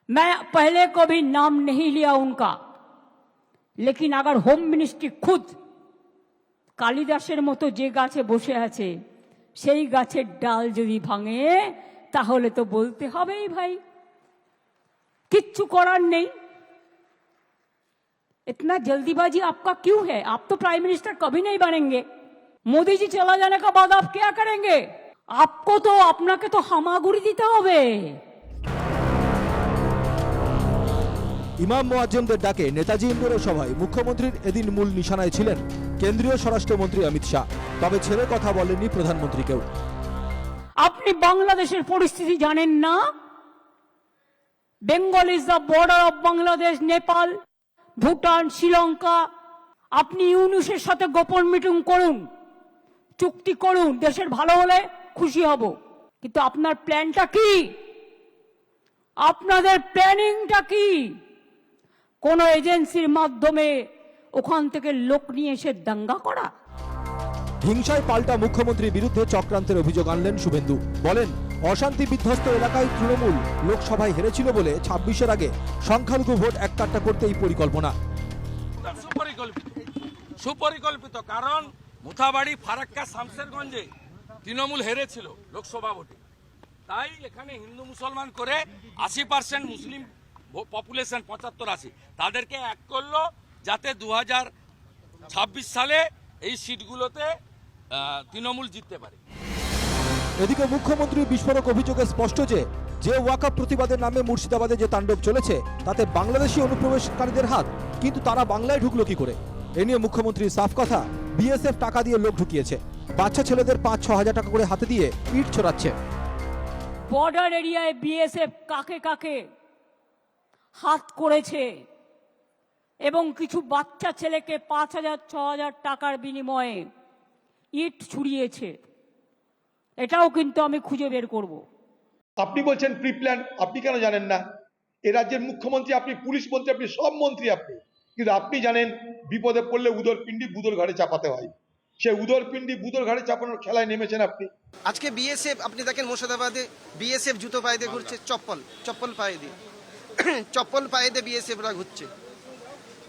मैं पहले कभी नाम नहीं लिया उनका, लेकिन अगर होम मिनिस्ट्री खुद কালিদাসের মতো যে গাছে বসে আছে সেই গাছের ডাল যদি ভাঙে তাহলে তো বলতে হবেই ভাই, কিচ্ছু করার নেই। इतना जल्दीबाजी आपका क्यों है? आप तो प्राइम मिनिस्टर कभी नहीं बनेंगे। मोदी जी चला जाने के बाद आप क्या करेंगे? आपको तो अपना के तो हामागुड़ी दीते होबे। ইমাম মুয়াজ্জিমদের ডাকে নেতাজি ইন্ডোরের সভায় মুখ্যমন্ত্রীর এদিন মূল নিশানায় ছিলেন কেন্দ্রীয় স্বরাষ্ট্রমন্ত্রী অমিত শাহ। তবে ছেড়ে কথা বলেননি প্রধানমন্ত্রীকেও। আপনি বাংলাদেশের পরিস্থিতি জানেন না? Bengal is the border of Bangladesh, Nepal, Bhutan, Sri Lanka. আপনি ইউনুসের সাথে গোপন মিটিং করুন, চুক্তি করুন, দেশের ভালো হলে খুশি হব। কিন্তু আপনার প্ল্যানটা কি? আপনাদের প্ল্যানিংটা কি? কোন এজেন্সির মাধ্যমে ওখান থেকে লোক নিয়ে এসে দাঙ্গা করা? হিংসায় পাল্টা মুখ্যমন্ত্রীর বিরুদ্ধে চক্রান্তের অভিযোগ আনলেন শুভেন্দু। বলেন, অশান্তি বিধ্বস্ত এলাকায় তৃণমূল লোকসভায় হেরেছিল বলে ২৬-এর আগে সংখ্যালঘু ভোট এককাট্টা করতে এই পরিকল্পনা। সুপরিকল্পিত, কারণ মুথাবাড়ি, ফারাক্কা, শামশেরগঞ্জে তৃণমূল হেরেছিল লোকসভা ভোটে। তাই এখানে হিন্দু মুসলমান করে ৮০% মুসলিম পপুলেশন, ৭৫-৮০, তাদেরকে এক করলো যাতে ২০২৬ সালে এই সিটগুলোতে তৃণমূল জিততে পারে। এদিকে মুখ্যমন্ত্রীর বিস্ফোরক অভিযোগে স্পষ্ট যে ওয়াকআপ প্রতিবাদের নামে মুর্শিদাবাদে যে তাণ্ডব চলেছে তাতে বাংলাদেশি অনুপ্রবেশকারীদের হাত, কিন্তু তারা বাংলায় ঢুকলো কি করে? এ নিয়ে মুখ্যমন্ত্রীর সাফ কথা, বিএসএফ টাকা দিয়ে লোক ঢুকিয়েছে। বাচ্চা ছেলেদের ৫-৬ হাজার টাকা করে হাতে দিয়ে ইট ছোড়াচ্ছে। বর্ডার এরিয়ায় বিএসএফ কাকে কাকে হাত করেছে এবং কিছু বাচ্চা ছেলেকে ৫,০০০-৬,০০০ টাকার বিনিময়ে ইট ছুড়িয়েছে, এটাও কিন্তু আমি খুঁজে বের করব। আপনি বলছেন প্রি প্ল্যান, আপনি কেন জানেন না? এ রাজ্যের মুখ্যমন্ত্রী আপনি, পুলিশ মন্ত্রী আপনি, সব মন্ত্রী আপনি, কিন্তু আপনি জানেন বিপদে পড়লে উদর পিণ্ডি বুদর ঘাড়ে চাপাতে হয়। সে উদর পিণ্ডি বুদর ঘাড়ে চাপানোর খেলায় নেমেছেন আপনি। আজকে বিএসএফ, আপনি দেখেন মুর্শিদাবাদে বিএসএফ জুতো পায়ে দিয়ে ঘুরছে, চপ্পল পায়ে দিয়ে, চপ্পল পায়ে দিয়ে বিএসএফরা ঘুরছে।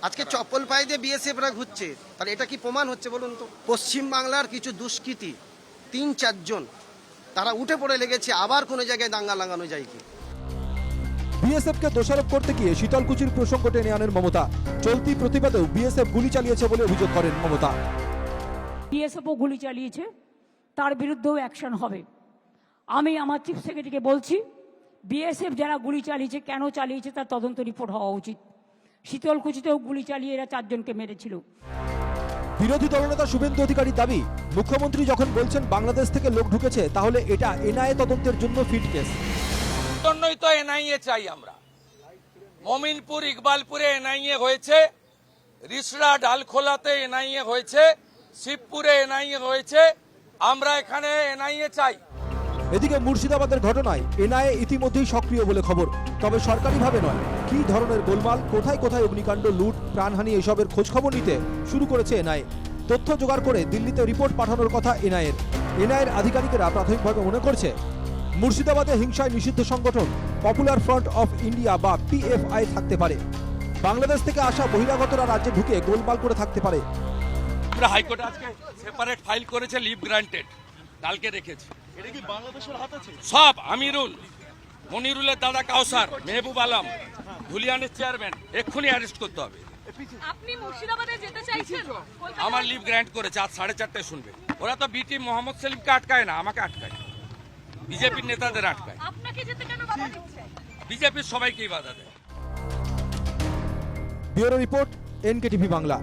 আজকে চপ্পল পায়ে দিয়ে বিএসএফরা ঘুরছে, তাহলে এটা কি প্রমাণ হচ্ছে বলুন তো? পশ্চিম বাংলার কিছু দুষ্কৃতী ৩-৪ জন তারা উঠে পড়ে লেগেছে, আবার কোনো জায়গায় দাঙ্গা লাগানো যায় কি? বিএসএফকে দোষারোপ করতে গিয়ে শীতলকুচির প্রসঙ্গ টেনে আনেন মমতা। চলতি প্রতিবাদেও বিএসএফ গুলি চালিয়েছে বলে অভিযোগ করেন মমতা। বিএসএফও গুলি চালিয়েছে, তার বিরুদ্ধেও অ্যাকশন হবে। আমি আমার চিফ সেক্রেটারিকে বলছি, বিএসএফ যারা গুলি চালিয়েছে, কেন চালিয়েছে তার তদন্ত রিপোর্ট হওয়া উচিত। শীতলকুচিতেও গুলি চালিয়ে এরা ৪ জনকে মেরেছিল। বিরোধী দলনেতা শুভেন্দু অধিকারীর দাবি, মুখ্যমন্ত্রী যখন বলছেন বাংলাদেশ থেকে লোক ঢুকেছে, তাহলে এটা এনআইএ তদন্তের জন্য ফিট কেস। জন্যই তো এনআইএ চাই আমরা। মমিনপুর, ইকবালপুরে এনআইএ হয়েছে, রিসড়া, ডালখোলাতে এনআইএ হয়েছে, শিবপুরে এনআইএ হয়েছে, আমরা এখানে এনআইএ চাই। এদিকে মুর্শিদাবাদের ঘটনায় এনআইএ ইতিমধ্যেই সক্রিয় বলে খবর, তবে সরকারিভাবে নয়। কি ধরনের গোলমাল, কোথায় কোথায় অগ্নিকাণ্ড, লুট, প্রাণহানি, এসবের খোঁজ খবর নিতে শুরু করেছে এনআইএ। তথ্য জোগাড় করে দিল্লিতে রিপোর্ট পাঠানোর কথা এনআইএর। এনআইএর আধিকারিকেরা প্রাথমিকভাবে মনে করছে মুর্শিদাবাদে হিংসায় নিষিদ্ধ সংগঠন পপুলার ফ্রন্ট অফ ইন্ডিয়া বা পিএফআই থাকতে পারে। বাংলাদেশ থেকে আসা বহিরাগতরা রাজ্যে ঢুকে গোলমাল করে থাকতে পারে। আমরা হাইকোর্টে আজকে সেপারেট ফাইল করেছে, লিভ গ্রান্টেড, কালকে রেখেছি। এটা কি বাংলাদেশের হাত আছে? সব আমিরুল, মনিরুলের দাদা কাউসার, মেহবুব আলম, ধুলিয়ানের চেয়ারম্যান, এক্ষুনি অ্যারেস্ট করতে হবে। আপনি মুর্শিদাবাদে যেতে চাইছেন? আমার লিভ গ্র্যান্ট করেছে, আজ 4:30টায় শুনবে। ওরা তো বিটি মোহাম্মদ সেলিমকে আটকায় না, আমাকে আটকায়, বিজেপির নেতাদের আটকায়। আপনাকে যেতে কেন বাধা দিচ্ছে? বিজেপির সবাইকেই বাধা দেয়। Bureau report, NKTV Bangla.